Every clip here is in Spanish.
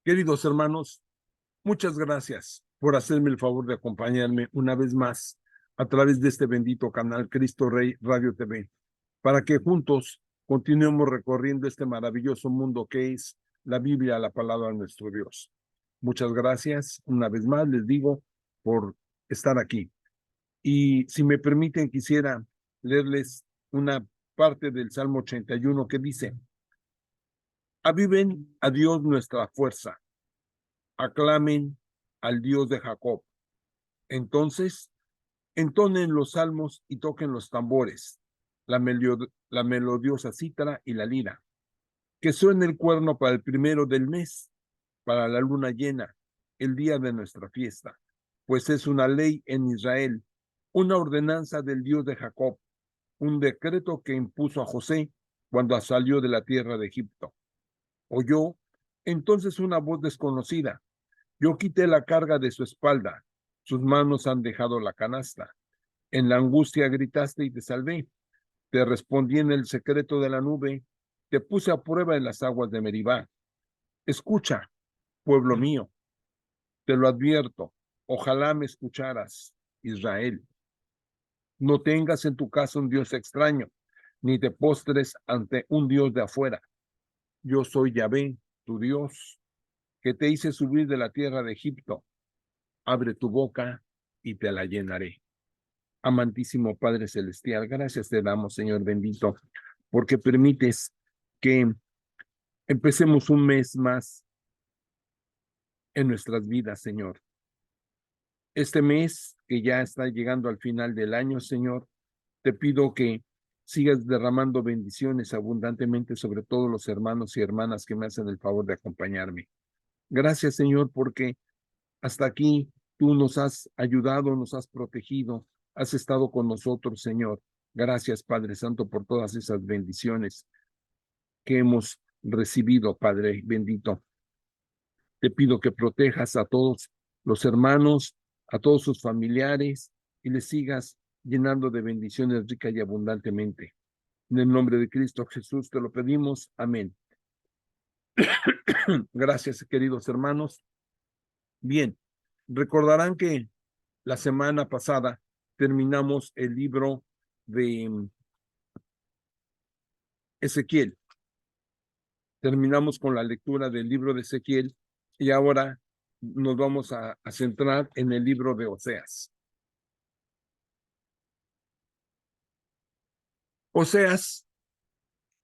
Queridos hermanos, muchas gracias por hacerme el favor de acompañarme una vez más a través de este bendito canal Cristo Rey Radio TV, para que juntos continuemos recorriendo este maravilloso mundo que es la Biblia, la palabra de nuestro Dios. Muchas gracias, una vez más les digo, por estar aquí. Y si me permiten, quisiera leerles una parte del Salmo 81 que dice: aviven a Dios nuestra fuerza, aclamen al Dios de Jacob. Entonces, entonen los salmos y toquen los tambores, la melodiosa cítara y la lira. Que suene el cuerno para el primero del mes, para la luna llena, el día de nuestra fiesta, pues es una ley en Israel, una ordenanza del Dios de Jacob, un decreto que impuso a José cuando salió de la tierra de Egipto. Oyó entonces una voz desconocida: yo quité la carga de su espalda, sus manos han dejado la canasta. En la angustia gritaste y te salvé. Te respondí en el secreto de la nube, te puse a prueba en las aguas de Meribá. Escucha, pueblo mío, te lo advierto, ojalá me escucharas, Israel. No tengas en tu casa un Dios extraño, ni te postres ante un Dios de afuera. Yo soy Yahvé, tu Dios, que te hice subir de la tierra de Egipto. Abre tu boca y te la llenaré. Amantísimo Padre Celestial, gracias te damos, Señor bendito, porque permites que empecemos un mes más en nuestras vidas, Señor. Este mes que ya está llegando al final del año, Señor, te pido que sigas derramando bendiciones abundantemente sobre todos los hermanos y hermanas que me hacen el favor de acompañarme. Gracias, Señor, porque hasta aquí tú nos has ayudado, nos has protegido, has estado con nosotros, Señor. Gracias, Padre Santo, por todas esas bendiciones que hemos recibido, Padre bendito. Te pido que protejas a todos los hermanos, a todos sus familiares, y les sigas llenando de bendiciones ricas y abundantemente. En el nombre de Cristo Jesús te lo pedimos. Amén. Gracias, queridos hermanos. Bien, recordarán que la semana pasada terminamos el libro de Ezequiel. Terminamos con la lectura del libro de Ezequiel y ahora nos vamos a centrar en el libro de Oseas. Oseas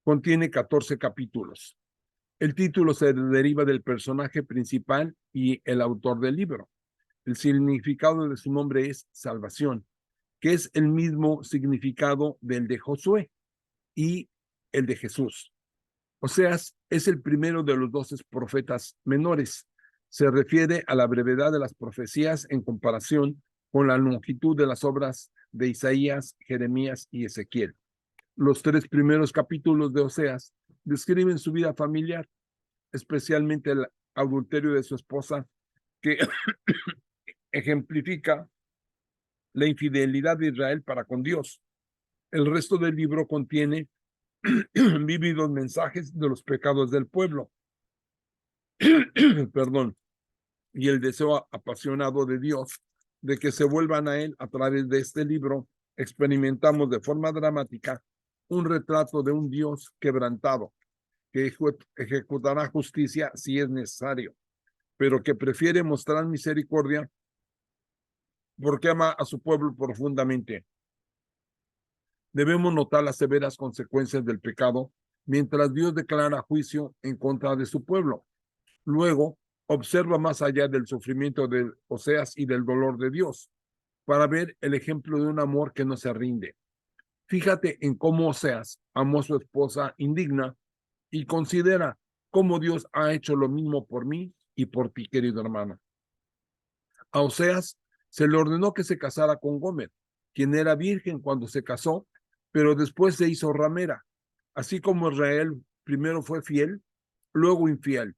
contiene 14 capítulos. El título se deriva del personaje principal y el autor del libro. El significado de su nombre es salvación, que es el mismo significado del de Josué y el de Jesús. Oseas es el primero de los 12 profetas menores. Se refiere a la brevedad de las profecías en comparación con la longitud de las obras de Isaías, Jeremías y Ezequiel. Los 3 primeros capítulos de Oseas describen su vida familiar, especialmente el adulterio de su esposa, que ejemplifica la infidelidad de Israel para con Dios. El resto del libro contiene vívidos mensajes de los pecados del pueblo, perdón, y el deseo apasionado de Dios de que se vuelvan a Él. A través de este libro experimentamos de forma dramática un retrato de un Dios quebrantado, que ejecutará justicia si es necesario, pero que prefiere mostrar misericordia porque ama a su pueblo profundamente. Debemos notar las severas consecuencias del pecado mientras Dios declara juicio en contra de su pueblo. Luego, observa más allá del sufrimiento de Oseas y del dolor de Dios, para ver el ejemplo de un amor que no se rinde. Fíjate en cómo Oseas amó a su esposa indigna y considera cómo Dios ha hecho lo mismo por mí y por ti, querido hermano. A Oseas se le ordenó que se casara con Gomer, quien era virgen cuando se casó, pero después se hizo ramera. Así como Israel primero fue fiel, luego infiel.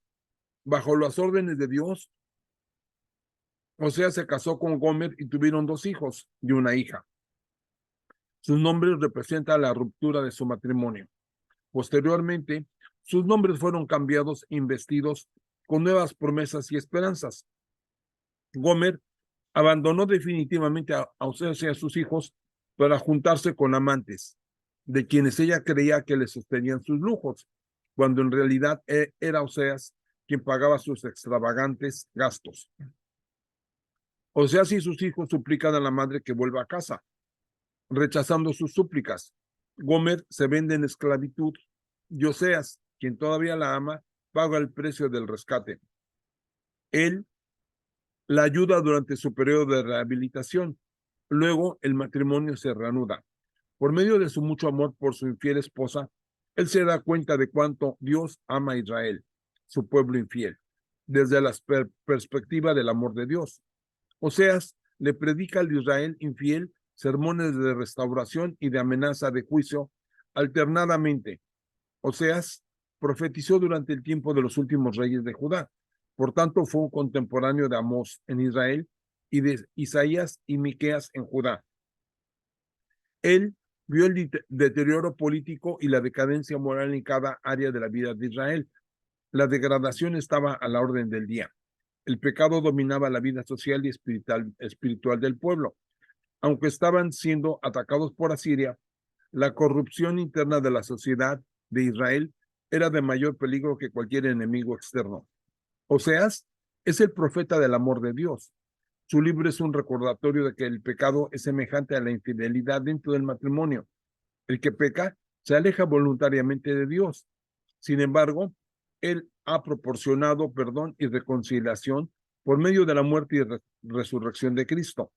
Bajo las órdenes de Dios, Oseas se casó con Gomer y tuvieron 2 hijos y una hija. Sus nombres representan la ruptura de su matrimonio. Posteriormente, sus nombres fueron cambiados e investidos con nuevas promesas y esperanzas. Gomer abandonó definitivamente a Oseas y a sus hijos para juntarse con amantes, de quienes ella creía que le sostenían sus lujos, cuando en realidad era Oseas quien pagaba sus extravagantes gastos. Oseas y sus hijos suplican a la madre que vuelva a casa, rechazando sus súplicas. Gomer se vende en esclavitud y Oseas, quien todavía la ama, paga el precio del rescate. Él la ayuda durante su periodo de rehabilitación. Luego el matrimonio se reanuda. Por medio de su mucho amor por su infiel esposa, él se da cuenta de cuánto Dios ama a Israel, su pueblo infiel, desde la perspectiva del amor de Dios. Oseas le predica al Israel infiel sermones de restauración y de amenaza de juicio alternadamente. Oseas profetizó durante el tiempo de los últimos reyes de Judá. Por tanto, fue un contemporáneo de Amós en Israel y de Isaías y Miqueas en Judá. Él vio el deterioro político y la decadencia moral en cada área de la vida de Israel. La degradación estaba a la orden del día. El pecado dominaba la vida social y espiritual del pueblo. Aunque estaban siendo atacados por Asiria, la corrupción interna de la sociedad de Israel era de mayor peligro que cualquier enemigo externo. Oseas es el profeta del amor de Dios. Su libro es un recordatorio de que el pecado es semejante a la infidelidad dentro del matrimonio. El que peca se aleja voluntariamente de Dios. Sin embargo, Él ha proporcionado perdón y reconciliación por medio de la muerte y resurrección de Cristo.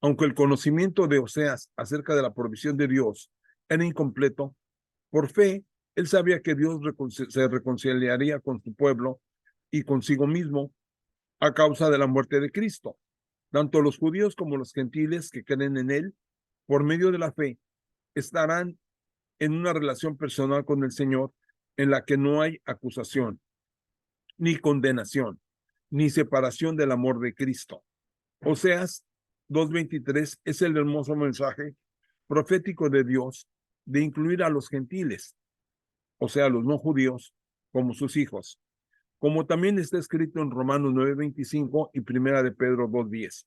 Aunque el conocimiento de Oseas acerca de la provisión de Dios era incompleto, por fe, él sabía que Dios se reconciliaría con su pueblo y consigo mismo a causa de la muerte de Cristo. Tanto los judíos como los gentiles que creen en él, por medio de la fe, estarán en una relación personal con el Señor en la que no hay acusación, ni condenación, ni separación del amor de Cristo. Oseas 2:23 es el hermoso mensaje profético de Dios de incluir a los gentiles, o sea, a los no judíos, como sus hijos, como también está escrito en Romanos 9:25 y Primera de Pedro 2:10.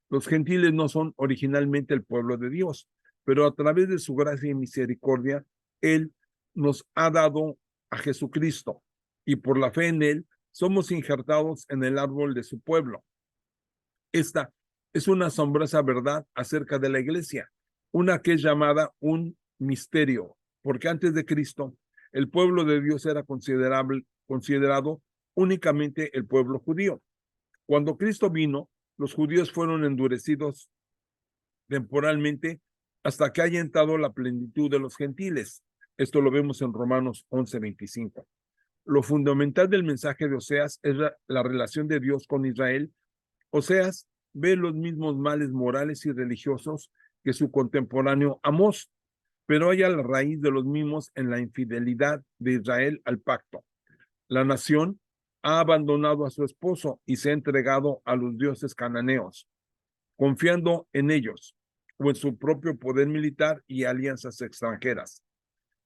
Los gentiles no son originalmente el pueblo de Dios, pero a través de su gracia y misericordia, Él nos ha dado a Jesucristo y por la fe en Él somos injertados en el árbol de su pueblo. Esta es una asombrosa verdad acerca de la iglesia, una que es llamada un misterio, porque antes de Cristo, el pueblo de Dios era considerado únicamente el pueblo judío. Cuando Cristo vino, los judíos fueron endurecidos temporalmente hasta que haya entrado la plenitud de los gentiles. Esto lo vemos en Romanos 11:25. Lo fundamental del mensaje de Oseas es la relación de Dios con Israel. Oseas ve los mismos males morales y religiosos que su contemporáneo Amós, pero halla la raíz de los mismos en la infidelidad de Israel al pacto. La nación ha abandonado a su esposo y se ha entregado a los dioses cananeos, confiando en ellos o en su propio poder militar y alianzas extranjeras.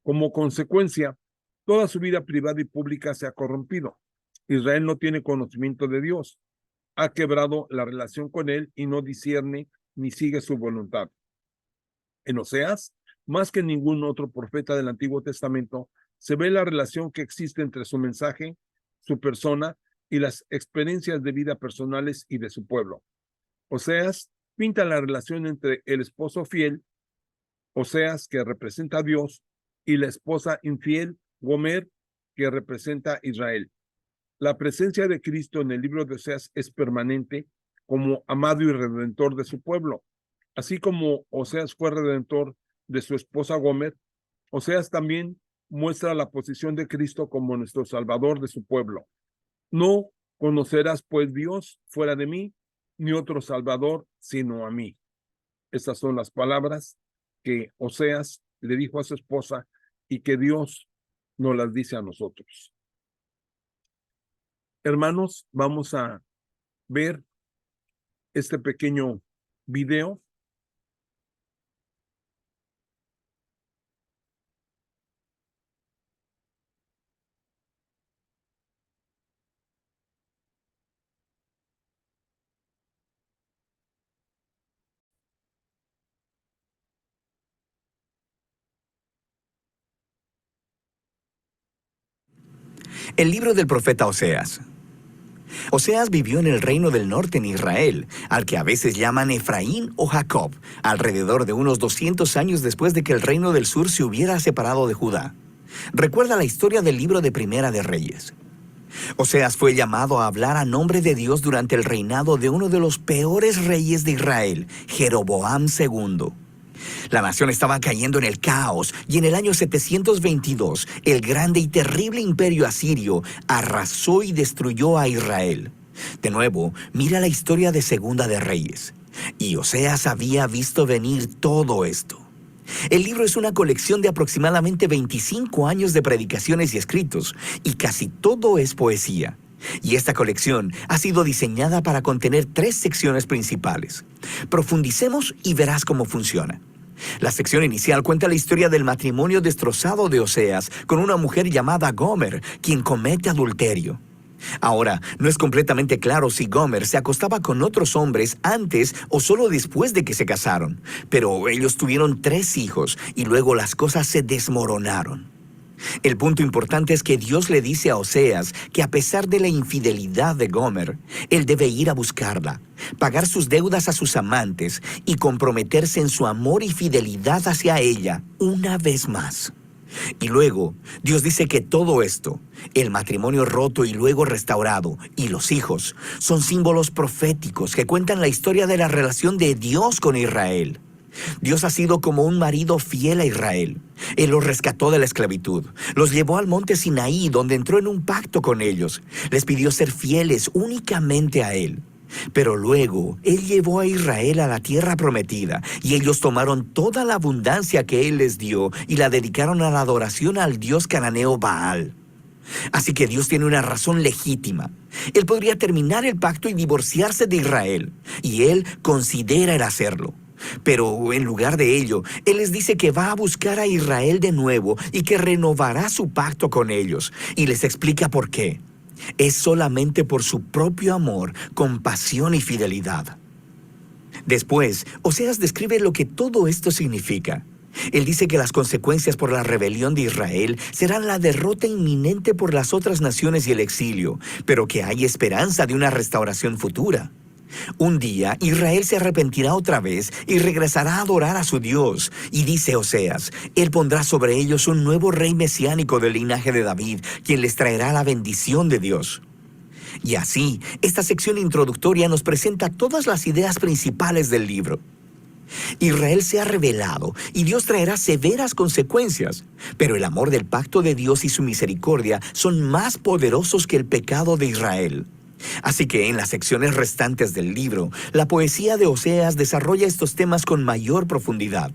Como consecuencia, toda su vida privada y pública se ha corrompido. Israel no tiene conocimiento de Dios, ha quebrado la relación con él y no discierne ni sigue su voluntad. En Oseas, más que ningún otro profeta del Antiguo Testamento, se ve la relación que existe entre su mensaje, su persona y las experiencias de vida personales y de su pueblo. Oseas pinta la relación entre el esposo fiel, Oseas, que representa a Dios, y la esposa infiel, Gomer, que representa a Israel. La presencia de Cristo en el libro de Oseas es permanente como amado y redentor de su pueblo. Así como Oseas fue redentor de su esposa Gomer, Oseas también muestra la posición de Cristo como nuestro Salvador de su pueblo. No conocerás pues Dios fuera de mí, ni otro Salvador sino a mí. Estas son las palabras que Oseas le dijo a su esposa y que Dios nos las dice a nosotros. Hermanos, vamos a ver este pequeño video. El libro del profeta Oseas. Oseas vivió en el reino del norte en Israel, al que a veces llaman Efraín o Jacob, alrededor de unos 200 años después de que el reino del sur se hubiera separado de Judá. Recuerda la historia del libro de Primera de Reyes. Oseas fue llamado a hablar a nombre de Dios durante el reinado de uno de los peores reyes de Israel, Jeroboam II. La nación estaba cayendo en el caos y en el año 722 el grande y terrible imperio asirio arrasó y destruyó a Israel. De nuevo, mira la historia de Segunda de Reyes. Y Oseas había visto venir todo esto. El libro es una colección de aproximadamente 25 años de predicaciones y escritos, y casi todo es poesía. Y esta colección ha sido diseñada para contener 3 secciones principales. Profundicemos y verás cómo funciona. La sección inicial cuenta la historia del matrimonio destrozado de Oseas con una mujer llamada Gomer, quien comete adulterio. Ahora, no es completamente claro si Gomer se acostaba con otros hombres antes o solo después de que se casaron, pero ellos tuvieron 3 hijos y luego las cosas se desmoronaron. El punto importante es que Dios le dice a Oseas que a pesar de la infidelidad de Gomer, él debe ir a buscarla, pagar sus deudas a sus amantes y comprometerse en su amor y fidelidad hacia ella una vez más. Y luego, Dios dice que todo esto, el matrimonio roto y luego restaurado, y los hijos, son símbolos proféticos que cuentan la historia de la relación de Dios con Israel. Dios ha sido como un marido fiel a Israel. Él los rescató de la esclavitud, los llevó al monte Sinaí, donde entró en un pacto con ellos. Les pidió ser fieles únicamente a Él. Pero luego, Él llevó a Israel a la tierra prometida, y ellos tomaron toda la abundancia que Él les dio y la dedicaron a la adoración al dios cananeo Baal. Así que Dios tiene una razón legítima. Él podría terminar el pacto y divorciarse de Israel, y Él considera el hacerlo. Pero en lugar de ello, Él les dice que va a buscar a Israel de nuevo y que renovará su pacto con ellos, y les explica por qué. Es solamente por su propio amor, compasión y fidelidad. Después, Oseas describe lo que todo esto significa. Él dice que las consecuencias por la rebelión de Israel serán la derrota inminente por las otras naciones y el exilio, pero que hay esperanza de una restauración futura. Un día, Israel se arrepentirá otra vez y regresará a adorar a su Dios. Y dice Oseas, Él pondrá sobre ellos un nuevo rey mesiánico del linaje de David, quien les traerá la bendición de Dios. Y así, esta sección introductoria nos presenta todas las ideas principales del libro. Israel se ha rebelado y Dios traerá severas consecuencias, pero el amor del pacto de Dios y su misericordia son más poderosos que el pecado de Israel. Así que en las secciones restantes del libro, la poesía de Oseas desarrolla estos temas con mayor profundidad.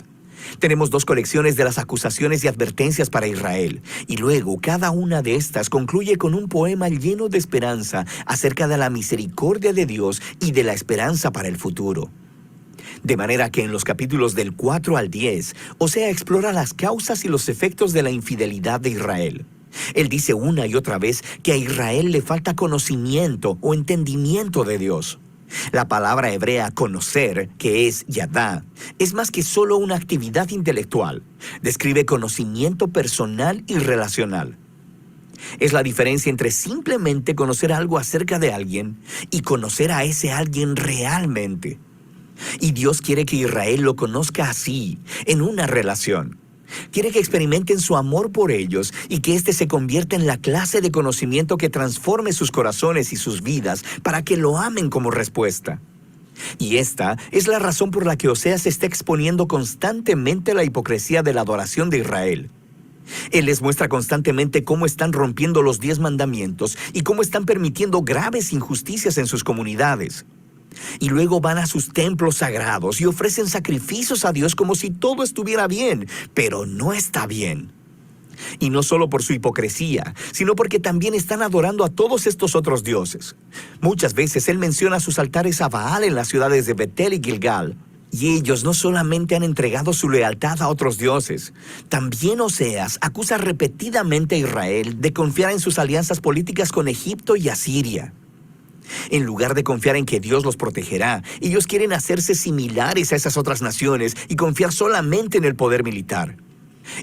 Tenemos 2 colecciones de las acusaciones y advertencias para Israel, y luego cada una de estas concluye con un poema lleno de esperanza acerca de la misericordia de Dios y de la esperanza para el futuro. De manera que en los capítulos del 4 al 10, Oseas explora las causas y los efectos de la infidelidad de Israel. Él dice una y otra vez que a Israel le falta conocimiento o entendimiento de Dios. La palabra hebrea conocer, que es yadá, es más que solo una actividad intelectual. Describe conocimiento personal y relacional. Es la diferencia entre simplemente conocer algo acerca de alguien y conocer a ese alguien realmente. Y Dios quiere que Israel lo conozca así, en una relación. Quiere que experimenten su amor por ellos y que éste se convierta en la clase de conocimiento que transforme sus corazones y sus vidas para que lo amen como respuesta. Y esta es la razón por la que Oseas está exponiendo constantemente la hipocresía de la adoración de Israel. Él les muestra constantemente cómo están rompiendo los 10 mandamientos y cómo están permitiendo graves injusticias en sus comunidades. Y luego van a sus templos sagrados y ofrecen sacrificios a Dios como si todo estuviera bien, pero no está bien. Y no solo por su hipocresía, sino porque también están adorando a todos estos otros dioses. Muchas veces Él menciona sus altares a Baal en las ciudades de Betel y Gilgal. Y ellos no solamente han entregado su lealtad a otros dioses, también Oseas acusa repetidamente a Israel de confiar en sus alianzas políticas con Egipto y Asiria. En lugar de confiar en que Dios los protegerá, ellos quieren hacerse similares a esas otras naciones y confiar solamente en el poder militar.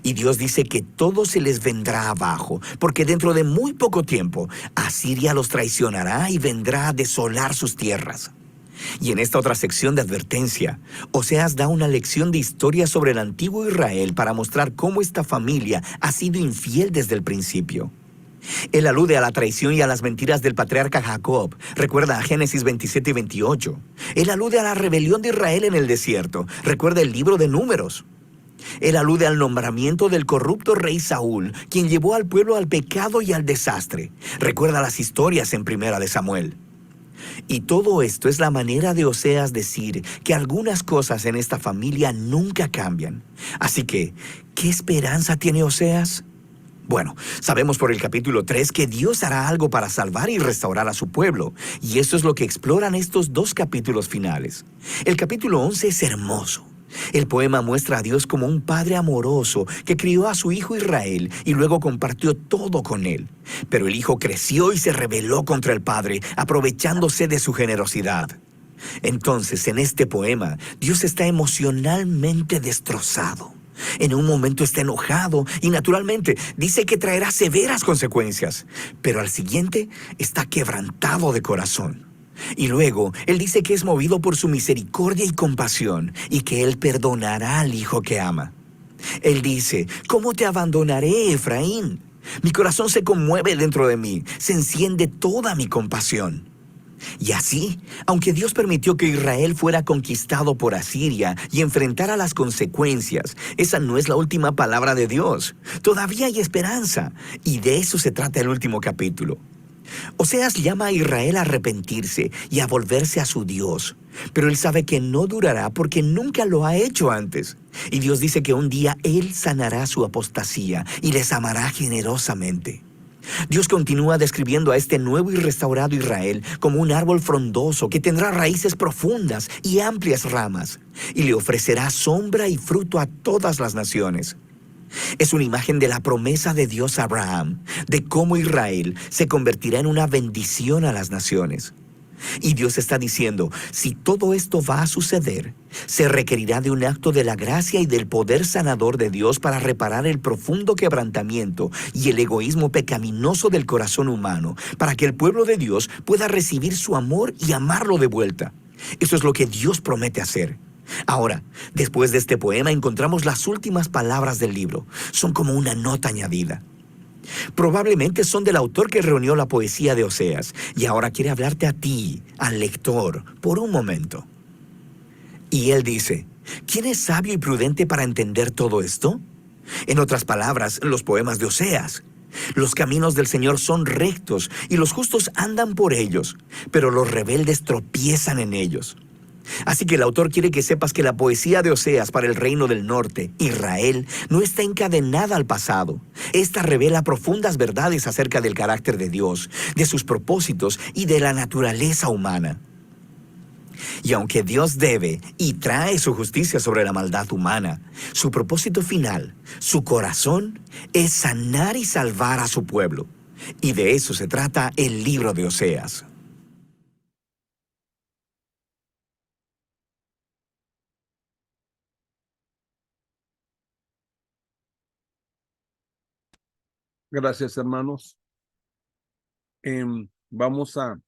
Y Dios dice que todo se les vendrá abajo, porque dentro de muy poco tiempo, Asiria los traicionará y vendrá a desolar sus tierras. Y en esta otra sección de advertencia, Oseas da una lección de historia sobre el antiguo Israel para mostrar cómo esta familia ha sido infiel desde el principio. Él alude a la traición y a las mentiras del patriarca Jacob. Recuerda a Génesis 27 y 28. Él alude a la rebelión de Israel en el desierto. Recuerda el libro de Números. Él alude al nombramiento del corrupto rey Saúl, quien llevó al pueblo al pecado y al desastre. Recuerda las historias en Primera de Samuel. Y todo esto es la manera de Oseas decir que algunas cosas en esta familia nunca cambian. Así que, ¿qué esperanza tiene Oseas? Bueno, sabemos por el capítulo 3 que Dios hará algo para salvar y restaurar a su pueblo, y eso es lo que exploran estos dos capítulos finales. El capítulo 11 es hermoso. El poema muestra a Dios como un padre amoroso que crió a su hijo Israel y luego compartió todo con él. Pero el hijo creció y se rebeló contra el padre, aprovechándose de su generosidad. Entonces, en este poema, Dios está emocionalmente destrozado. En un momento está enojado y naturalmente dice que traerá severas consecuencias, pero al siguiente está quebrantado de corazón. Y luego, él dice que es movido por su misericordia y compasión y que él perdonará al hijo que ama. Él dice, ¿cómo te abandonaré, Efraín? Mi corazón se conmueve dentro de mí, se enciende toda mi compasión. Y así, aunque Dios permitió que Israel fuera conquistado por Asiria y enfrentara las consecuencias, esa no es la última palabra de Dios. Todavía hay esperanza, y de eso se trata el último capítulo. Oseas llama a Israel a arrepentirse y a volverse a su Dios, pero él sabe que no durará porque nunca lo ha hecho antes. Y Dios dice que un día él sanará su apostasía y les amará generosamente. Dios continúa describiendo a este nuevo y restaurado Israel como un árbol frondoso que tendrá raíces profundas y amplias ramas, y le ofrecerá sombra y fruto a todas las naciones. Es una imagen de la promesa de Dios a Abraham, de cómo Israel se convertirá en una bendición a las naciones. Y Dios está diciendo, si todo esto va a suceder, se requerirá de un acto de la gracia y del poder sanador de Dios para reparar el profundo quebrantamiento y el egoísmo pecaminoso del corazón humano, para que el pueblo de Dios pueda recibir su amor y amarlo de vuelta. Eso es lo que Dios promete hacer. Ahora, después de este poema encontramos las últimas palabras del libro. Son como una nota añadida. Probablemente son del autor que reunió la poesía de Oseas y ahora quiere hablarte a ti, al lector, por un momento. Y él dice, ¿quién es sabio y prudente para entender todo esto? En otras palabras, los poemas de Oseas. Los caminos del Señor son rectos y los justos andan por ellos, pero los rebeldes tropiezan en ellos. Así que el autor quiere que sepas que la poesía de Oseas para el reino del norte, Israel, no está encadenada al pasado. Esta revela profundas verdades acerca del carácter de Dios, de sus propósitos y de la naturaleza humana. Y aunque Dios debe y trae su justicia sobre la maldad humana, su propósito final, su corazón, es sanar y salvar a su pueblo. Y de eso se trata el libro de Oseas. Gracias, hermanos. Vamos a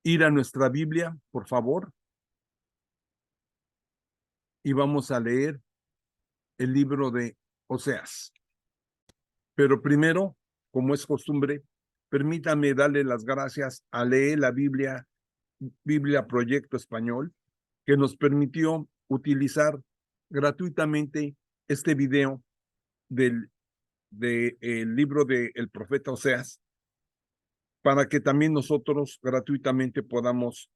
ir a nuestra Biblia, por favor, y vamos a leer el libro de Oseas. Pero primero, como es costumbre, permítame darle las gracias a Leer la Biblia, Biblia Proyecto Español, que nos permitió utilizar gratuitamente este video del libro del profeta Oseas, para que también nosotros gratuitamente podamos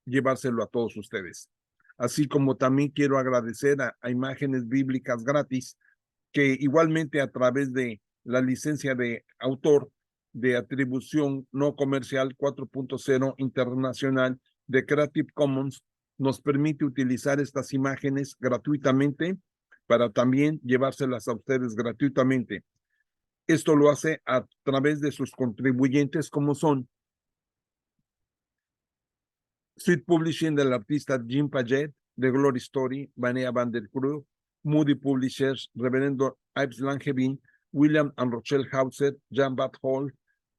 llevárselo a todos ustedes. Así como también quiero agradecer a Imágenes Bíblicas Gratis, que igualmente a través de la licencia de autor de atribución no comercial 4.0 internacional de Creative Commons nos permite utilizar estas imágenes gratuitamente para también llevárselas a ustedes gratuitamente. Esto lo hace a través de sus contribuyentes, como son Sweet Publishing del artista Jim Paget, The Glory Story, Vanessa Van Der Cruz, Moody Publishers, Reverendo Ives Langevin, William and Rochelle Hauser, Jan Bat Hall,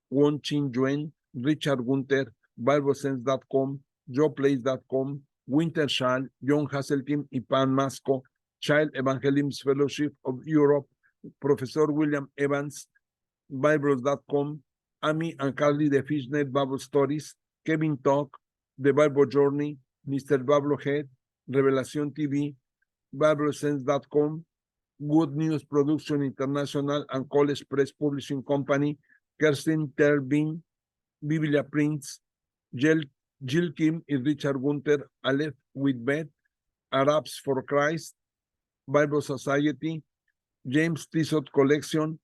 Won Chin Yuen, Richard Gunther, BibleSense.com, JoePlace.com, Winter Schall, John Hasseltine y Pan Masco, Child Evangelism Fellowship of Europe, Profesor William Evans, Bibles.com, Amy and Carly de Fishnet Bible Stories, Kevin Talk, The Bible Journey, Mr. Pablo Head, Revelación TV, BibleSense.com, Good News Production International and College Press Publishing Company, Kerstin Terbin, Biblia Prints, Jill Kim y Richard Gunther, Aleph with Beth, Arabs for Christ, Bible Society, James Tissot Collection,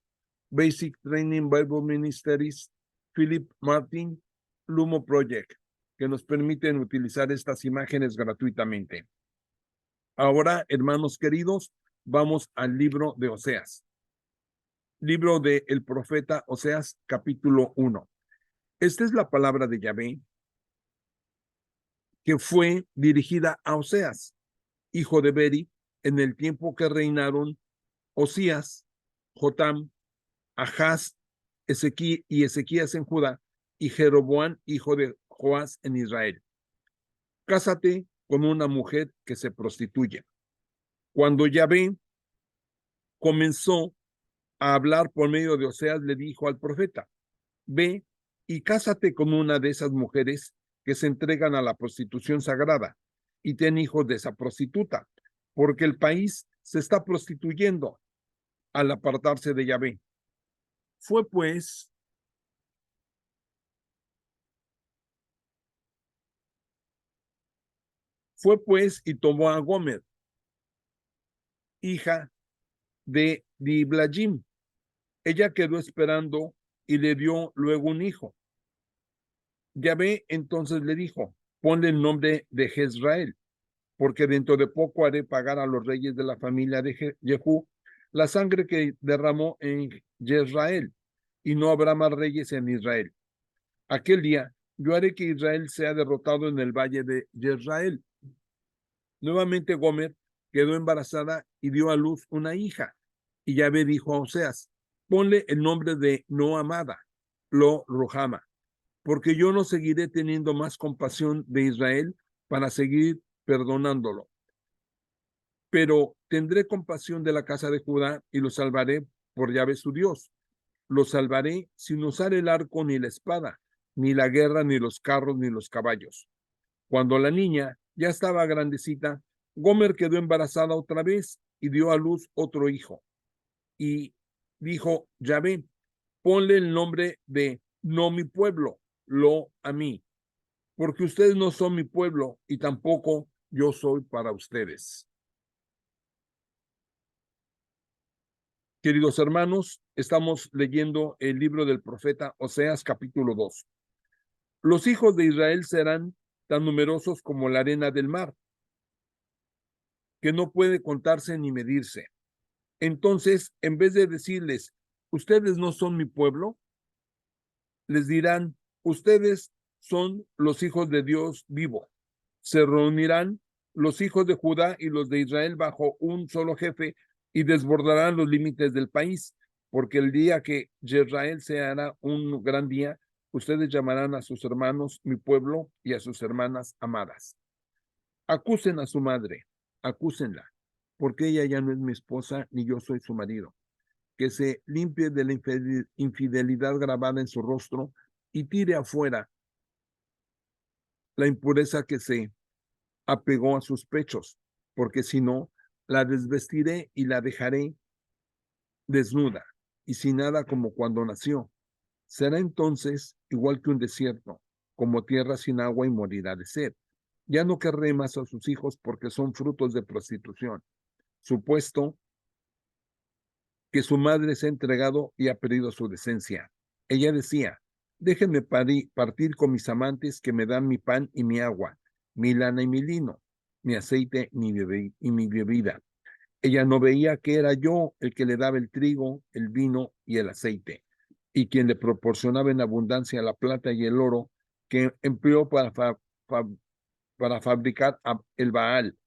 Basic Training Bible Ministries, Philip Martin, Lumo Project, que nos permiten utilizar estas imágenes gratuitamente. Ahora, hermanos queridos, vamos al libro de Oseas. Libro del profeta Oseas, capítulo 1. Esta es la palabra de Yahvé que fue dirigida a Oseas, hijo de Beri, en el tiempo que reinaron Osías, Jotam, Ahaz y Ezequías en Judá, y Jeroboam, hijo de Joás, en Israel. Cásate con una mujer que se prostituye. Cuando Yahvé comenzó a hablar por medio de Oseas, le dijo al profeta: ve y cásate con una de esas mujeres que se entregan a la prostitución sagrada, y ten hijos de esa prostituta, porque el país se está prostituyendo al apartarse de Yahvé. Fue pues y tomó a Gomer, hija de Diblajim. Ella quedó esperando y le dio luego un hijo. Yahvé entonces le dijo: ponle el nombre de Jezrael, porque dentro de poco haré pagar a los reyes de la familia de Jehú la sangre que derramó en Jezreel, y no habrá más reyes en Israel. Aquel día yo haré que Israel sea derrotado en el valle de Jezreel. Nuevamente Gomer quedó embarazada y dio a luz una hija, y Yahvé dijo a Oseas: ponle el nombre de no amada, Lo Ruhama, porque yo no seguiré teniendo más compasión de Israel para seguir perdonándolo. Pero tendré compasión de la casa de Judá y lo salvaré por Yahvé su Dios. Lo salvaré sin usar el arco ni la espada, ni la guerra, ni los carros, ni los caballos. Cuando la niña ya estaba grandecita, Gomer quedó embarazada otra vez y dio a luz otro hijo. Y dijo Yahvé: ponle el nombre de no mi pueblo, Lo a mí, porque ustedes no son mi pueblo y tampoco yo soy para ustedes. Queridos hermanos, estamos leyendo el libro del profeta Oseas, capítulo 2. Los hijos de Israel serán tan numerosos como la arena del mar, que no puede contarse ni medirse. Entonces, en vez de decirles: ustedes no son mi pueblo, les dirán: ustedes son los hijos de Dios vivo. Se reunirán los hijos de Judá y los de Israel bajo un solo jefe y desbordarán los límites del país, porque el día que Jezreel se hará un gran día, ustedes llamarán a sus hermanos mi pueblo y a sus hermanas amadas. Acusen a su madre, acúsenla, porque ella ya no es mi esposa ni yo soy su marido. Que se limpie de la infidelidad grabada en su rostro y tire afuera la impureza que se apegó a sus pechos, porque si no, la desvestiré y la dejaré desnuda y sin nada como cuando nació. Será entonces igual que un desierto, como tierra sin agua, y morirá de sed. Ya no querré más a sus hijos porque son frutos de prostitución, supuesto que su madre se ha entregado y ha perdido su decencia. Ella decía: déjenme partir con mis amantes que me dan mi pan y mi agua, mi lana y mi lino, mi aceite y mi bebida. Ella no veía que era yo el que le daba el trigo, el vino y el aceite, y quien le proporcionaba en abundancia la plata y el oro que empleó para fabricar el Baal.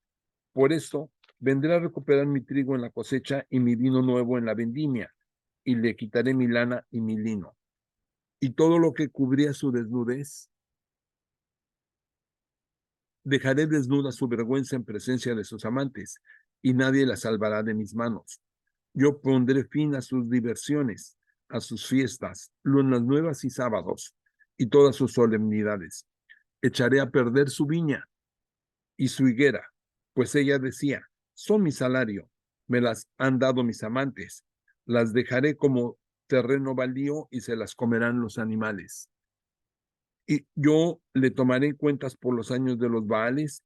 Por esto Vendré a recuperar mi trigo en la cosecha y mi vino nuevo en la vendimia, y le quitaré mi lana y mi lino. Y todo lo que cubría su desnudez, dejaré desnuda su vergüenza en presencia de sus amantes, y nadie la salvará de mis manos. Yo pondré fin a sus diversiones, a sus fiestas, lunas nuevas y sábados, y todas sus solemnidades. Echaré a perder su viña y su higuera, pues ella decía, son mi salario, me las han dado mis amantes, las dejaré como terreno baldío y se las comerán los animales. Y yo le tomaré cuentas por los años de los Baales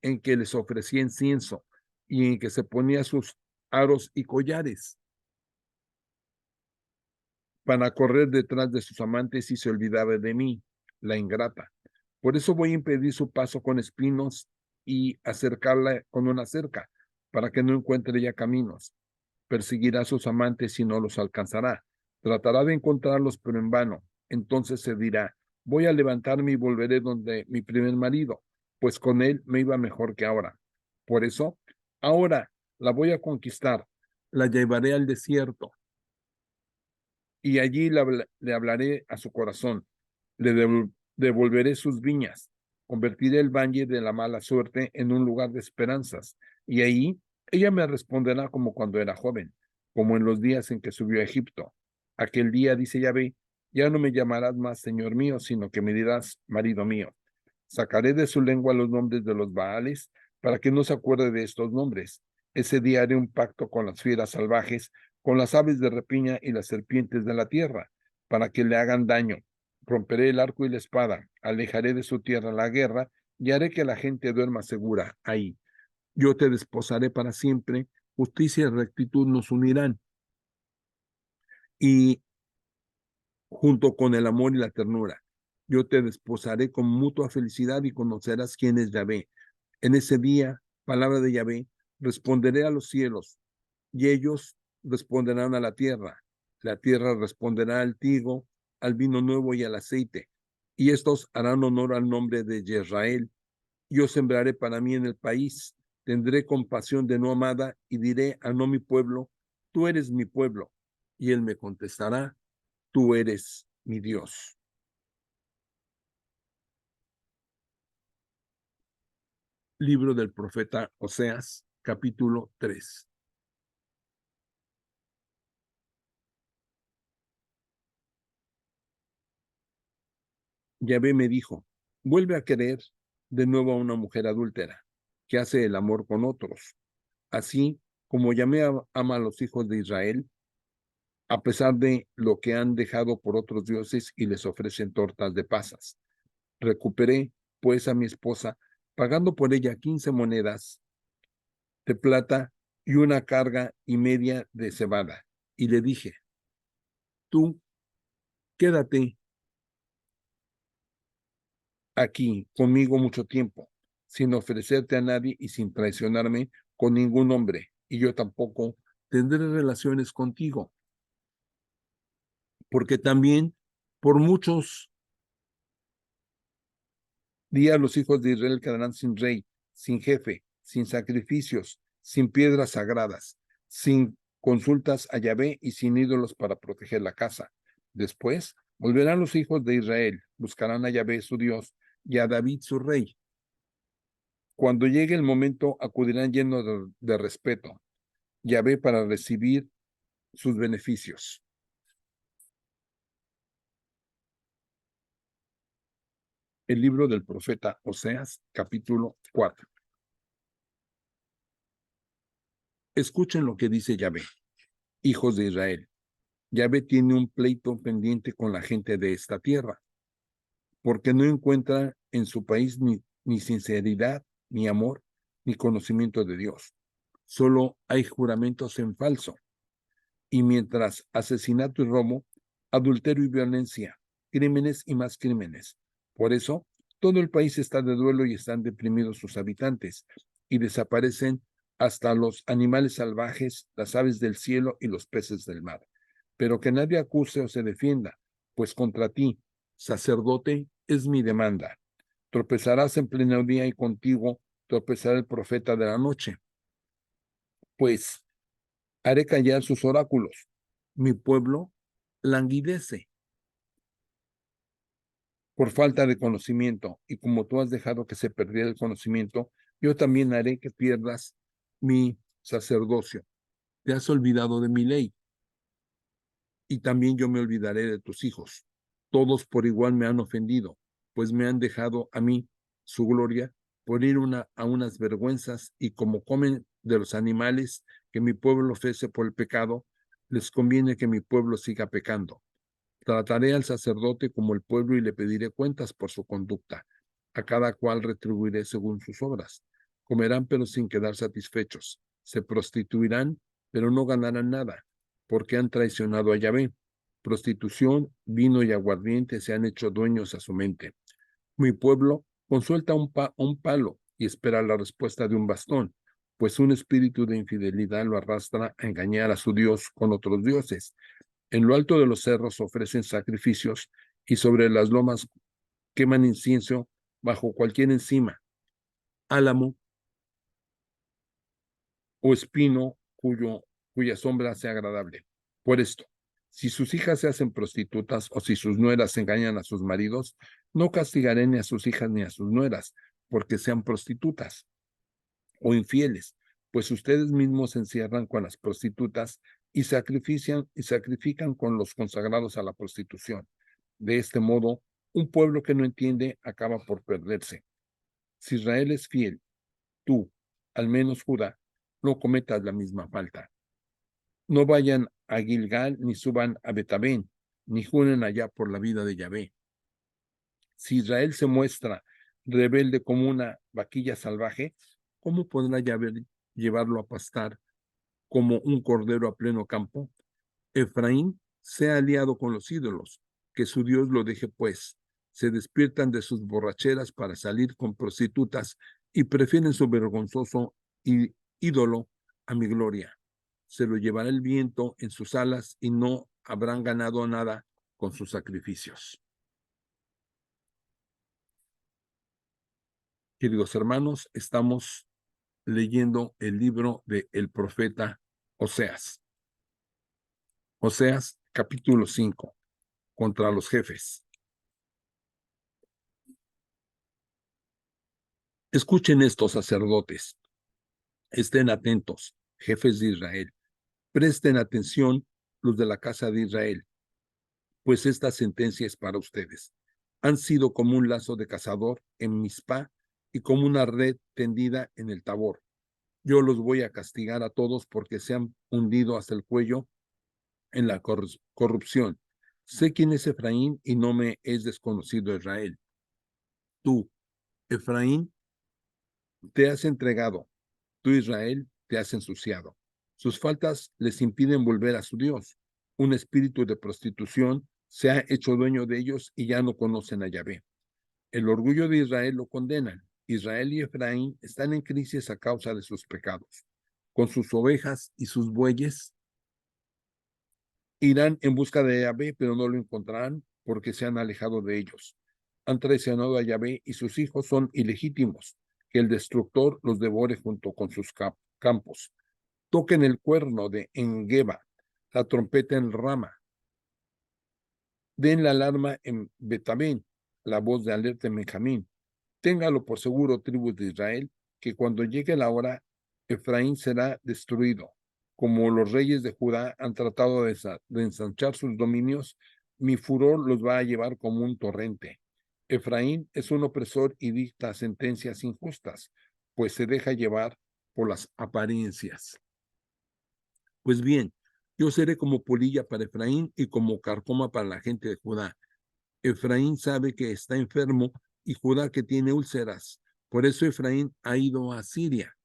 en que les ofrecía incienso y en que se ponía sus aros y collares para correr detrás de sus amantes y se olvidaba de mí, la ingrata. Por eso voy a impedir su paso con espinos y acercarla con una cerca, para que no encuentre ya caminos. Perseguirá a sus amantes y no los alcanzará. Tratará de encontrarlos, pero en vano. Entonces se dirá, voy a levantarme y volveré donde mi primer marido, pues con él me iba mejor que ahora. Por eso, ahora la voy a conquistar, la llevaré al desierto y allí le hablaré a su corazón, le devolveré sus viñas, convertiré el valle de la mala suerte en un lugar de esperanzas, y ahí ella me responderá como cuando era joven, como en los días en que subió a Egipto. Aquel día, dice Yahvé, ya no me llamarás más Señor mío, sino que me dirás marido mío. Sacaré de su lengua los nombres de los Baales, para que no se acuerde de estos nombres. Ese día haré un pacto con las fieras salvajes, con las aves de rapiña y las serpientes de la tierra, para que le hagan daño. Romperé el arco y la espada, alejaré de su tierra la guerra, y haré que la gente duerma segura ahí. Yo te desposaré para siempre, justicia y rectitud nos unirán, y junto con el amor y la ternura. Yo te desposaré con mutua felicidad y conocerás quién es Yahvé. En ese día, palabra de Yahvé, responderé a los cielos, y ellos responderán a la tierra. La tierra responderá al trigo, al vino nuevo y al aceite, y estos harán honor al nombre de Israel. Yo sembraré para mí en el país, tendré compasión de no amada y diré a no mi pueblo, tú eres mi pueblo. Y él me contestará, tú eres mi Dios. Libro del profeta Oseas, capítulo 3. Yahvé me dijo, vuelve a querer de nuevo a una mujer adúltera, que hace el amor con otros. Así como Yahvé ama a los hijos de Israel, a pesar de lo que han dejado por otros dioses y les ofrecen tortas de pasas. Recuperé, pues, a mi esposa, pagando por ella 15 monedas de plata y una carga y media de cebada. Y le dije, tú quédate aquí conmigo mucho tiempo, sin ofrecerte a nadie y sin traicionarme con ningún hombre, y yo tampoco tendré relaciones contigo, porque también por muchos días los hijos de Israel quedarán sin rey, sin jefe, sin sacrificios, sin piedras sagradas, sin consultas a Yahvé y sin ídolos para proteger la casa. Después volverán los hijos de Israel, buscarán a Yahvé su Dios y a David su rey. Cuando llegue el momento, acudirán llenos de respeto, Yahvé, para recibir sus beneficios. El libro del profeta Oseas, capítulo 4. Escuchen lo que dice Yahvé, hijos de Israel. Yahvé tiene un pleito pendiente con la gente de esta tierra, porque no encuentra en su país ni sinceridad, ni amor, ni conocimiento de Dios. Solo hay juramentos en falso. Y mientras asesinato y robo, adulterio y violencia, crímenes y más crímenes. Por eso, todo el país está de duelo y están deprimidos sus habitantes, y desaparecen hasta los animales salvajes, las aves del cielo y los peces del mar. Pero que nadie acuse o se defienda, pues contra ti, sacerdote, es mi demanda. Tropezarás en pleno día y contigo tropezará el profeta de la noche. pues haré callar sus oráculos. Mi pueblo languidece por falta de conocimiento, y como tú has dejado que se perdiera el conocimiento, yo también haré que pierdas mi sacerdocio. Te has olvidado de mi ley, y también yo me olvidaré de tus hijos. Todos por igual me han ofendido, pues me han dejado a mí su gloria por ir a unas vergüenzas, y como comen de los animales que mi pueblo ofrece por el pecado, les conviene que mi pueblo siga pecando. Trataré al sacerdote como el pueblo y le pediré cuentas por su conducta. A cada cual retribuiré según sus obras. Comerán pero sin quedar satisfechos. Se prostituirán pero no ganarán nada, porque han traicionado a Yahvé. Prostitución, vino y aguardiente se han hecho dueños a su mente. Mi pueblo consulta un palo y espera la respuesta de un bastón, pues un espíritu de infidelidad lo arrastra a engañar a su Dios con otros dioses. En lo alto de los cerros ofrecen sacrificios, y sobre las lomas queman incienso bajo cualquier encima, álamo o espino cuya sombra sea agradable. Por esto, si sus hijas se hacen prostitutas o si sus nueras engañan a sus maridos, no castigaré ni a sus hijas ni a sus nueras, porque sean prostitutas o infieles, pues ustedes mismos se encierran con las prostitutas y sacrifican con los consagrados a la prostitución. De este modo, un pueblo que no entiende acaba por perderse. Si Israel es fiel, tú, al menos Judá, no cometas la misma falta. No vayan a Gilgal ni suban a Betabén, ni juren allá por la vida de Yahvé. Si Israel se muestra rebelde como una vaquilla salvaje, ¿cómo podrá Yahvé llevarlo a pastar como un cordero a pleno campo? Efraín se ha aliado con los ídolos, que su Dios lo deje pues. Se despiertan de sus borracheras para salir con prostitutas y prefieren su vergonzoso ídolo a mi gloria. Se lo llevará el viento en sus alas y no habrán ganado nada con sus sacrificios. Queridos hermanos, estamos leyendo el libro del profeta Oseas. Oseas, capítulo 5, contra los jefes. Escuchen estos sacerdotes, estén atentos, jefes de Israel, presten atención los de la casa de Israel, pues esta sentencia es para ustedes. Han sido como un lazo de cazador en Mizpá y como una red tendida en el Tabor. Yo los voy a castigar a todos porque se han hundido hasta el cuello en la corrupción. Sé quién es Efraín y no me es desconocido Israel. Tú, Efraín, te has entregado. Tú, Israel, te has ensuciado. Sus faltas les impiden volver a su Dios. Un espíritu de prostitución se ha hecho dueño de ellos y ya no conocen a Yahvé. El orgullo de Israel lo condenan. Israel y Efraín están en crisis a causa de sus pecados. Con sus ovejas y sus bueyes irán en busca de Yahvé, pero no lo encontrarán porque se han alejado de ellos. Han traicionado a Yahvé y sus hijos son ilegítimos. Que el destructor los devore junto con sus campos. Toquen el cuerno de Engeba, la trompeta en Rama. Den la alarma en Betabén, la voz de alerta en Benjamín. Téngalo por seguro, tribus de Israel, que cuando llegue la hora, Efraín será destruido. Como los reyes de Judá han tratado de ensanchar sus dominios, mi furor los va a llevar como un torrente. Efraín es un opresor y dicta sentencias injustas, pues se deja llevar por las apariencias. Pues bien, yo seré como polilla para Efraín y como carcoma para la gente de Judá. Efraín sabe que está enfermo y Judá que tiene úlceras. Por eso Efraín ha ido a Siria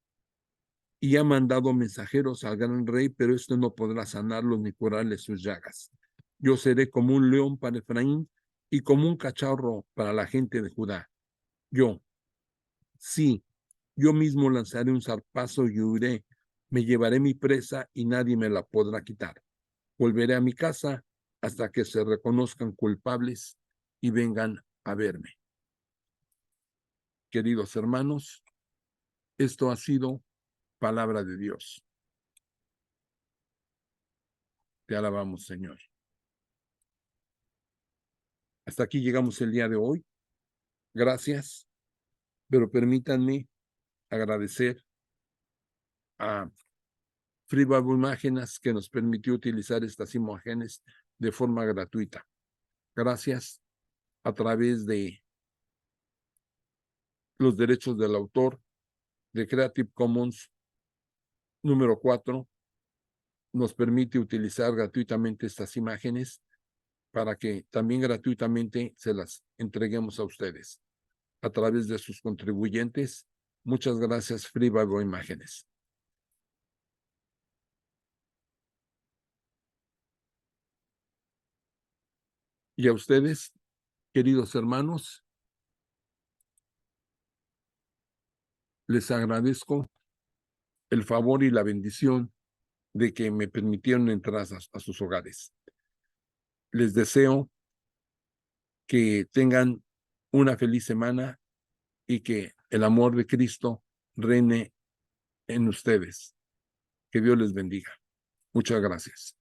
y ha mandado mensajeros al gran rey, pero esto no podrá sanarlos ni curarle sus llagas. Yo seré como un león para Efraín y como un cachorro para la gente de Judá. Yo, sí, yo mismo lanzaré un zarpazo y huiré. Me llevaré mi presa y nadie me la podrá quitar. Volveré a mi casa hasta que se reconozcan culpables y vengan a verme. Queridos hermanos, esto ha sido palabra de Dios. Te alabamos, Señor. Hasta aquí llegamos el día de hoy. Gracias, pero permítanme agradecer a Free Bible Imágenes que nos permitió utilizar estas imágenes de forma gratuita. Gracias a través de los derechos del autor de Creative Commons número 4, nos permite utilizar gratuitamente estas imágenes para que también gratuitamente se las entreguemos a ustedes a través de sus contribuyentes. Muchas gracias, Free Bible Imágenes. Y a ustedes, queridos hermanos, les agradezco el favor y la bendición de que me permitieron entrar a sus hogares. Les deseo que tengan una feliz semana y que el amor de Cristo reine en ustedes. Que Dios les bendiga. Muchas gracias.